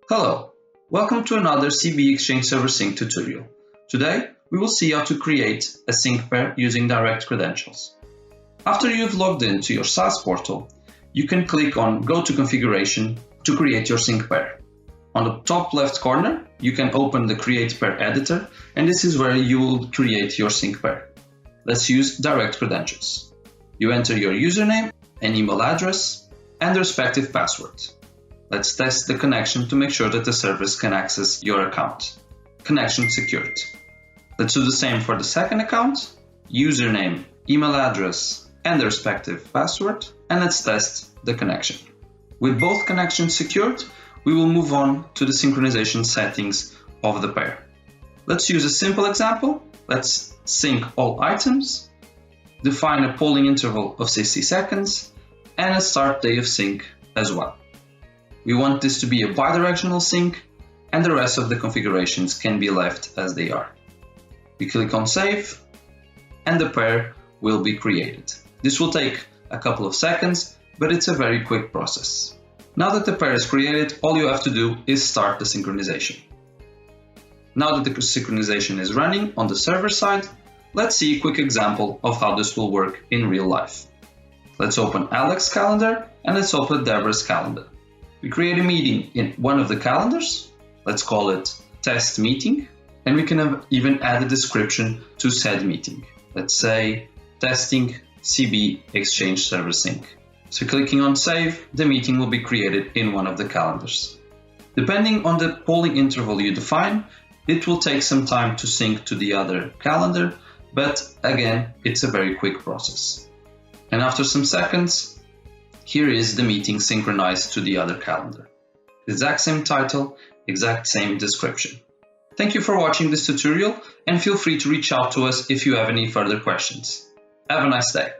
Hello, welcome to another CB Exchange Server Sync tutorial. Today, we will see how to create a sync pair using direct credentials. After you've logged into your SaaS portal, you can click on Go to Configuration to create your sync pair. On the top left corner, you can open the Create Pair editor, and this is where you will create your sync pair. Let's use direct credentials. You enter your username and email address and the respective password. Let's test the connection to make sure that the service can access your account. Connection secured. Let's do the same for the second account. Username, email address, and the respective password. And let's test the connection. With both connections secured, we will move on to the synchronization settings of the pair. Let's use a simple example. Let's sync all items, define a polling interval of 60 seconds, and a start day of sync as well. We want this to be a bidirectional sync, and the rest of the configurations can be left as they are. We click on Save, and the pair will be created. This will take a couple of seconds, but it's a very quick process. Now that the pair is created, all you have to do is start the synchronization. Now that the synchronization is running on the server side, let's see a quick example of how this will work in real life. Let's open Alex's calendar, and let's open Deborah's calendar. We create a meeting in one of the calendars. Let's call it test meeting. And we can even add a description to said meeting. Let's say testing CB Exchange Server Sync. So clicking on save, the meeting will be created in one of the calendars. Depending on the polling interval you define, it will take some time to sync to the other calendar, but again, it's a very quick process. And after some seconds, here is the meeting synchronized to the other calendar. Exact same title, exact same description. Thank you for watching this tutorial, and feel free to reach out to us if you have any further questions. Have a nice day.